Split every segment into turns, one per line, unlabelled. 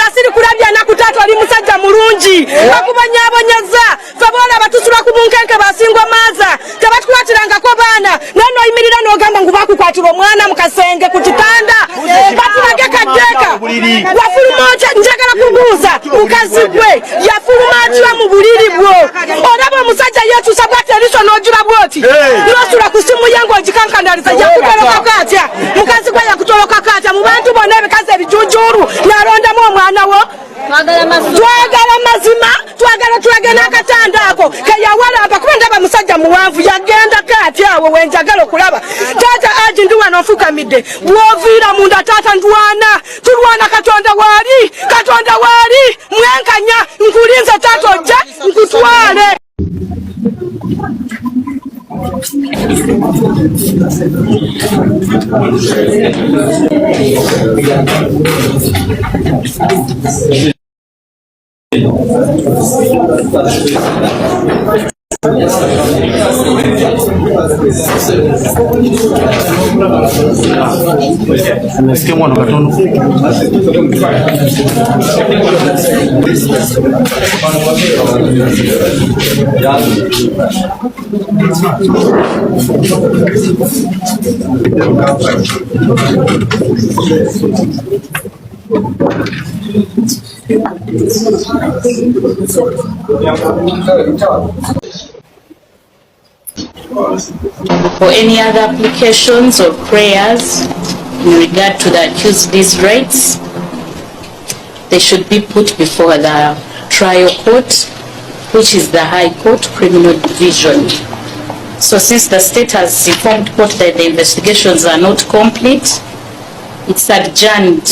Nzira siri kulabya na kutatu ali musajja mulungi bakubanyabonyaza fabola batusula ku bunkenke basingwa maza tabatulatiranga ko bana nano imirira no gamba ngubakukwatira omwana mukasenge ku kitanda batulage kadeka wafulumoja njagala kubuza ukazigwe yafulumoja mu buliri bwo olaba musajja yetu sabate liso nojura bwoti nosula kusimu yangu ajikankandaliza yakutoloka katya mukazigwe yakutoloka katya mu bantu bonna ebikaze bijujuru naronda mu omwana wo twagala mazima twagala akatanda ako kayawala abakwenda bamusajja muwanvu yagenda kati awo wenjagala okulaba tata aji ndi wano nfukamidde bwovira munda tata ndwana tulwana katonda wali mwenkanya nkulinze tata ojja nkutwale
For any other applications or prayers in regard to the accused's rights, they should be put before the trial court, which is the High Court Criminal Division. So since the state has informed court that the investigations are not complete, it's adjourned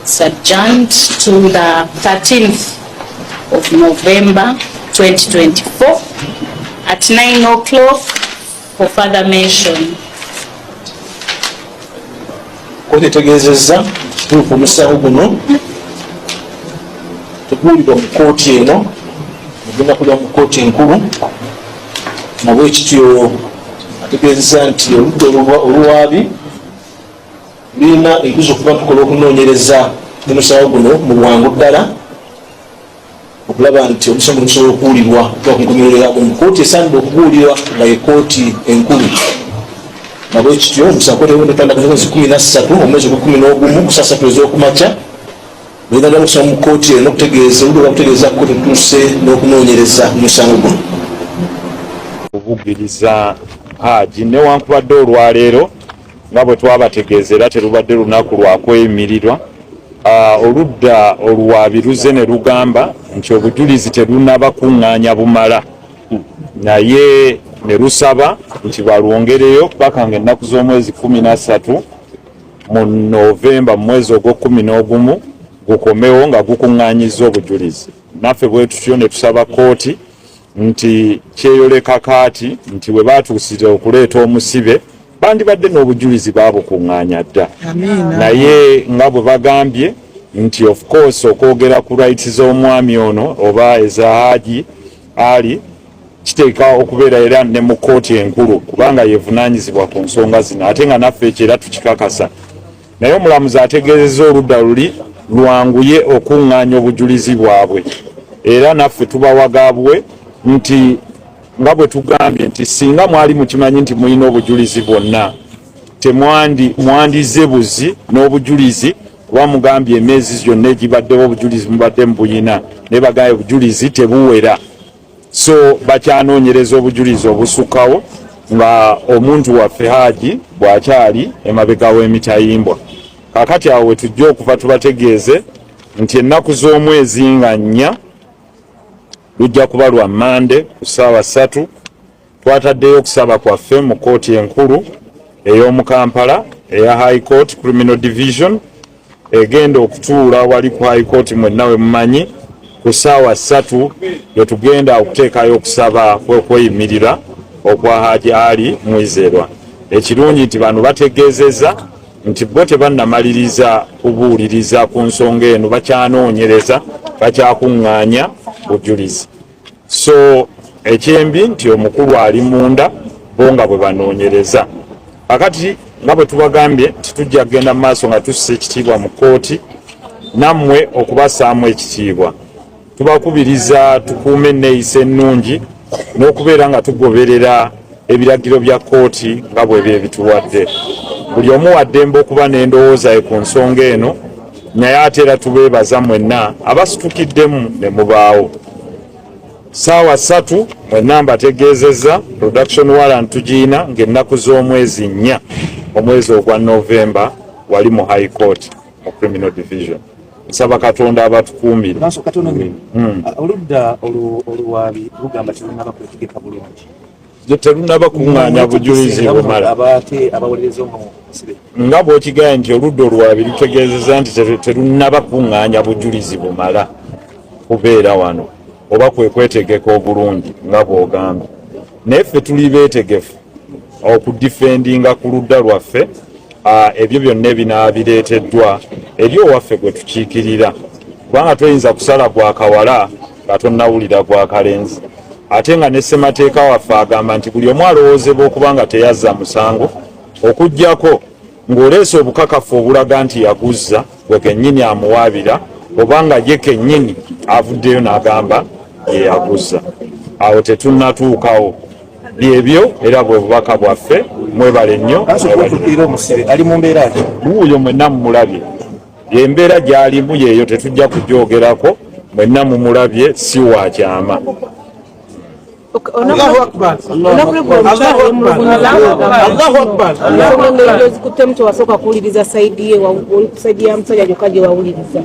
to the 13th of November 2024 at 9 o'clock for further mention.
Kote tegezeza tuko musawo guno tugulira mu kooti eno mugenda kulya mu kooti enkulu nabwe kityo ategezeza nti oludda oluwabi lina ekizo kuba tukola okunonyereza mu musawo guno mu bwangu ddala okulaba nti omusango gusobola okuwulirwa okuva ku nkomerero yagwo mu kooti esaanidde okubuulirwa nga ye kooti enkulu nabwe kityo omusango tewonetandaka mwezi 13 omwezi gwa 11 ku saa 3 ez'okumakya lwegenda okusoma mu kooti eno okutegeeza oludda lwakutegeeza kooti etuuse n'okunonyereza omusango guno
okuvugiriza Hajji newankubadde olwaleero nga bwe twabategeeza era terubadde lunaku lwakweyimirirwa oludda oluwabi luze ne lugamba nti obujulizi terunaba kuŋŋaanya bumala naye ne lusaba nti balwongereyo paka ng'ennaku z'omwezi 13 mu Novemba mu mwezi ogw'okumin'ogumu gukomewo nga gukuŋŋaanyiza obujulizi. Naffe bwe tutyo ne tusaba kooti nti kyeyoleka kaati nti bwe baatuusire okuleeta omusibe bandibadde n'obujulizi baabukuŋŋaanya dda naye nga bwe bagambye nti of course okwogera ku rights z'omwami ono oba eza Hajji Ali kiteeka okubeera era ne mu kooti enkulu kubanga yevunaanyizibwa ku nsonga zino ate nga naffe ekyo era tukikakasa naye omulamuzi ategeezezza oludda luli lwanguye okuŋŋaanya obujulizi bwabwe era naffe tubawagabwe nti nga bwe tugambye nti singa mwali mukimanyi nti mulina obujulizi bwonna mwandize buzi n'obujulizi kuba mugambye emyezi gyonna egibaddewo obujulizi mubadde mubuyina naye bagambye obujulizi tebuwera so bakyanoonyereza obujulizi obusukkawo nga omuntu waffe Hajji bw'akyali emabega w'emitayimbwa kakati awo we tujja okuva tubategeeze nti ennaku z'omwezi nga 4 lujja kuba lwa Mande ku ssaawa 3 twataddeyo okusaba kwaffe mu kooti enkulu ey'omu Kampala eya High Court Criminal Division egenda okutuula wali ku High Court mwenna we mumanyi ku ssaawa 3 lwe tugenda okuteekayo okusaba kw'okweyimirira okwa Hajji Ali Mwizerwa. Ekirungi nti bano bategeezezza nti bo tebannamaliriza kubuuliriza ku nsonga eno bakyanoonyereza bakyakuŋŋaanya bujulizi so ekyembi nti omukulu ali munda bo nga bwe banoonyereza kakati nga bwe tubagambye nti tujja kugenda mu maaso nga tussa ekitiibwa mu kooti nammwe okubasaamu ekitiibwa. Tubakubiriza tukuume enneeyisa ennungi n'okubeera nga tugoberera ebiragiro bya kkooti nga bwe bituwadde. Buli omu waddembe okuba n'endowooza ku nsonga eno, naye ate era tubeebaza mwenna abasitukiddemu ne mubaawo. Ssaawa 3 mwenna mbategeezezza production warrant tugiina ng'ennaku z'omwezi 4 omwezi ogwa November wali mu High Court mu Criminal Division. Nsaba Katonda abatukuumire.
Oluda oluwabi lugamba terunaba kwetegeka bulungi.
Terunaba kuŋŋaanya bujulizi bumala. Nga bw'okigaye nti oludda oluwabi lutegeezezza nti terunaba kuŋŋaanya bujulizi bumala kubeera wano oba kwe kwetegeka obulungi nga bw'ogamba. Naye ffe tuli beetegefu okudifendinga ku ludda lwaffe ebyo byonna ebinaabireeteddwa eri owaffe gwe tukiikirira, kubanga toyinza kusala gwa kawala nga tonnawulira gwa kalenzi. Ate nga ne ssemateeka waffe agamba nti buli omu alowoozebwa okuba nga teyazza musango okuggyako ng'oleese obukakafu obulaga nti yaguzza gwe kennyini amuwaabira oba nga ye kennyini avuddeyo n'agamba ye yaguzza. Awo tetunnatuukawo. Byebyo era bwe bubaka bwaffe. Mwebale nnyo.
Ali mu mbeera ki?
Wuuyo mwenna mumulabye. Embeera gy'alimu yeeyo tetujja kugyogerako. Mwenna mumulabye si wa kyama.
Allahu Akbar. Zikutte mtu wasooka kuwuliriza saidi ya musajja gyokka gye wawuliriza.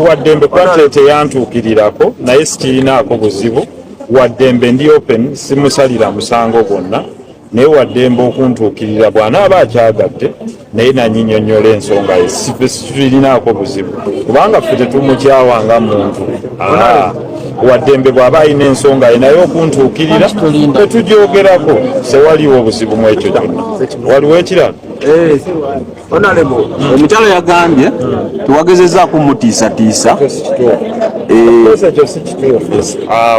Waddembe kwate teyantuukirirako naye sikirinaako buzibu. Waddembe ndi open simusalira musango gwonna, naye waddembe okuntuukirira bw'anaaba akyagadde naye nanyinyonnyola ensonga ye sirinaako buzibu kubanga ffe tetumukyawanga muntu. Waddembe bw'aba alina ensonga ye naye okuntuukirira tetugyogerako, sewaliwo obuzibu mu ekyo kyonna. Waliwo ekirala?
Honorable, omukyala yagambye tuwagezezzaako mutiisatiisa.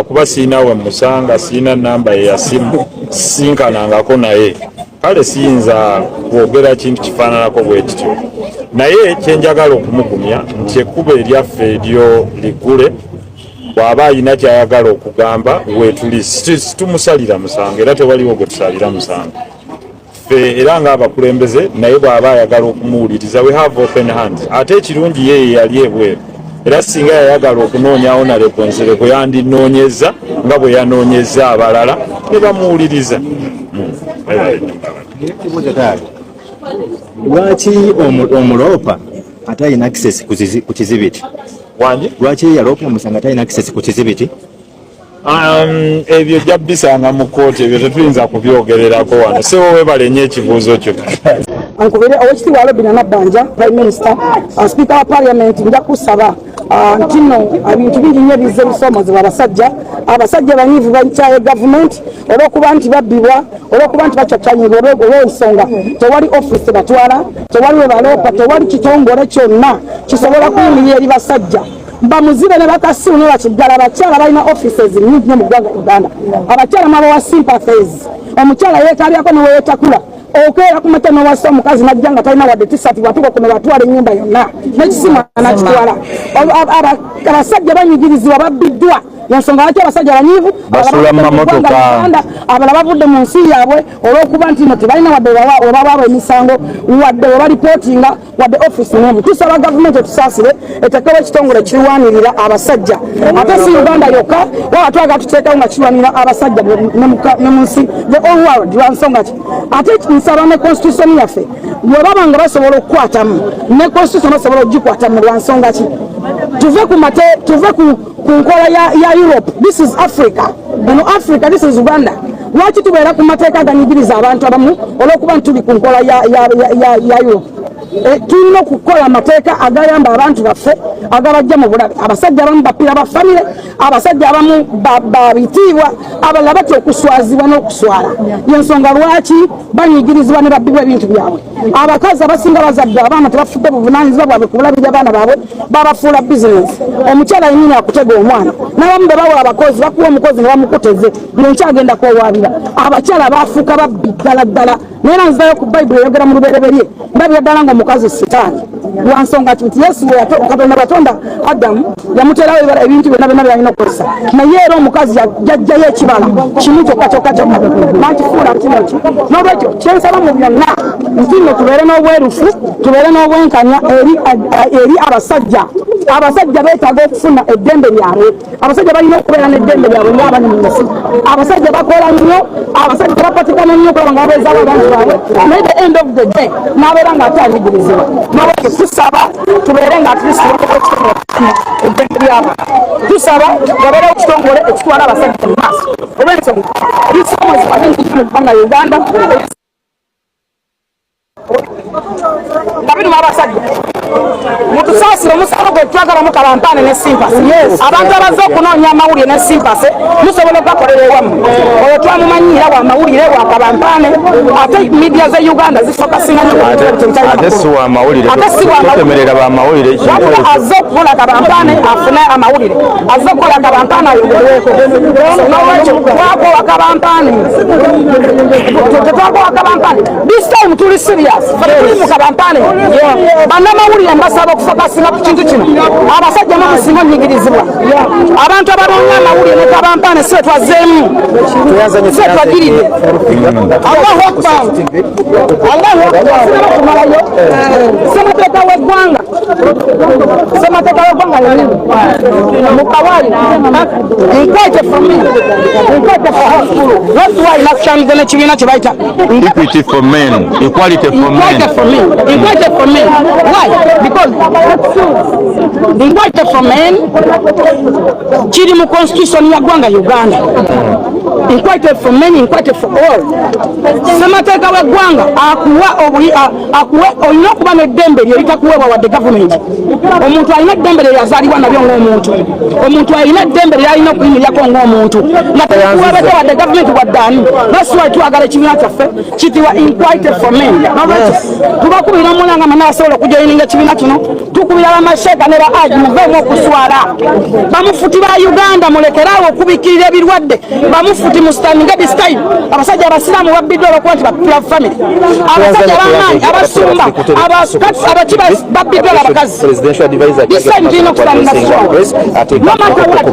Kuba siina we musanga, siina namba ye ya simu, sinkanangako naye, kale siyinza kwogera kintu kifaananako bwe kityo. Naye kyenjagala okumugumya nti ekkubo eryaffe eryo liggule. Bw'aba alina kyayagala okugamba weetuli situmusalira musango era tewaliwo gwe tusalira musango. Era ng'abakulembeze naye bw'aba ayagala okumuwuliriza we have open hands. Ate ekirungi ye yali ebweru era singa yayagala okunoonyawo naleponsereko yandinoonyeza nga bwe yanoonyeza abalala ne bamuwuliriza.
Lwaki omuloopa ate alina access ku kizibiti? Lwaki yaloopa omusanga ate alina access ku kizibiti?
Ebyo jja bisanga mu kkooti, ebyo tetuyinza kubyogererako wano. Si wowe balenye ekibuuzo kyo.
Ankubere owekitiibwa Robina Nabbanja, Prime Minister, Speaker wa Parliament, nja kusaba nti nno ebintu bingi nnyo bizze bisoomozebwa abasajja banyiivu bakyaye gavumenti olw'okuba nti babbibwa, olw'okuba nti bacaccanyibwa olw'ensonga tewali office batwala, tewali we baloopa, tewali kitongole kyonna kisobola kuyimirira eri basajja. Bamuzibe ne bakasiru ne bakiggala. Abakyala balina offices nnyingi nnyo mu ggwanga Uganda. Abakyala mwabawa sympathies. Omukyala yeetaabyako ne weyeetakula okeera ku mata n'owasa omukazi najja nga talina wadde tisati watuuka kuno batwala ennyumba yonna n'ekisima nakitwala. Abasajja banyigirizibwa babbiddwa ensonga lwaki abasajja banyiivu abalala bavudde mu nsi yaabwe olw'okuba nti no tebalina wadde webabaaba emisango wadde webalipootinga wadde office n'emu. Tusaba gavumenti etusaasire etekewo ekitongole kirwanirira abasajja, ate si Uganda yokka waba twagala tuteekawo nga kirwanirira abasajja ne mu nsi the whole world. Lwa nsonga ki ate nsaba ne constitution yaffe bwe baba nga basobola okukwatamu ne constitution basobola okugikwatamu. Lwa nsonga ki tuve ku nkola ya Europe. This is Africa. Bano Africa, this is Uganda. Lwaki tubeera ku mateeka aganyigiriza abantu abamu olw'okuba nti tuli ku nkola ya Europe? Tulina okukola amateeka agayamba abantu baffe agabajja mu bulabe. Abasajja abamu bapira ba famire, abasajja abamu babitiibwa, abalala batya okuswazibwa n'okuswala. Yensonga lwaki banyigirizibwa ne babbibwa ebintu byabwe. Abakazi abasinga bazadde abaana tebafudde buvunaanyizibwa bwabwe ku bulabe by'abaana baabwe, babafuula bizinesi. Omukyala yennyini akutega omwana n'abamu be bawa abakozi bakuwa omukozi ne bamukuteze ng'enkyagenda kwowaabira. Abakyala baafuuka babbi ddala ddala. Naye nzizayo ku Bayibuli eyogera mu lubereberye ndabira ddala ng'omukazi sitaani wansonga nti Yesu Katonda batonda Adamu yamuterawo ebibala ebintu byonna byalina okukozesa naye era omukazi yajjayo ekibala kimu kyokka nankifuula kino ki n'olwekyo kyensaba mu byonna nti nno tubeere n'obwerufu tubeere n'obwenkanya eri abasajja beetaaga okufuna eddembe lyabwe abasajja balina okubeera n'eddembe lyabwe ngaabali mu nsi abasajja bakola nnyo abasajja bapatikana nnyo okulaba nga babeezaawo abantu baabwe naye the end of the day n'abeera ng'ate aligirizibwa n'olwekyo tusaba tubeere nga tulisibwa eddembe lyabo tusaba babeerewo ekitongole ekitwala abasajja mu maaso olw'ensonga mu ggwanga Uganda David Mabasajja mutusaasire omusaala gwe twagalamu kabampaane ne simpasi abantu abazze okunoonya amawulire ne simpasi musobola okugakolera ewammwe oyo twamumanyiira wa mawulire wa kabampaane ate media ze Uganda zifokasinga
ate si wa mawulire tutemerera ba mawulire
azze okukola kabampaane afune amawulire azze okukola kabampaane ayogerweko n'olwekyo twakowa kabampaane tetwakowa kabampaane this time tuli serious tuli mu kabampaane bannamawulire mbasaba okufokasinga ku kintu kino abasajja musinga onyigirizibwa abantu abalonga amawulire ne kabampaane si twazzeemu si twagiridde Allahu Akbar tumalayo ssemateeka w'eggwanga mukawali nkwete from me nkwete for her that's why nakukyamize n'ekibiina kye bayita
equity for men equality for men
invited for men. Why? Because invited for men kiri mu constitution ya ggwanga Uganda. Invited for men, invited for all. Semateeka w'eggwanga akuwa olina okuba n'eddembe lye litakuweebwa wadde government. Omuntu alina eddembe lye yazaalibwa nabyo ng'omuntu. Omuntu alina eddembe lye alina okuyimirirako ng'omuntu. Nga tekuweebwa wadde government wadde ani. That's why twagala ekibiina kyaffe kitiwa invited for men. Tubakubira omulanga manasobola okujoyininga ekibiina kino tukubira bamasheka ne ba Hajji muveemu okuswala bamufuti ba Uganda mulekeraawo okubikirira ebirwadde bamufuti mu standing this time abasajja abasiraamu babbiddwa olwokuba nti ba family abasajja bamaanyi abasumba abakiba babbiddwa abakazi this time tulina okutandika strong no matter what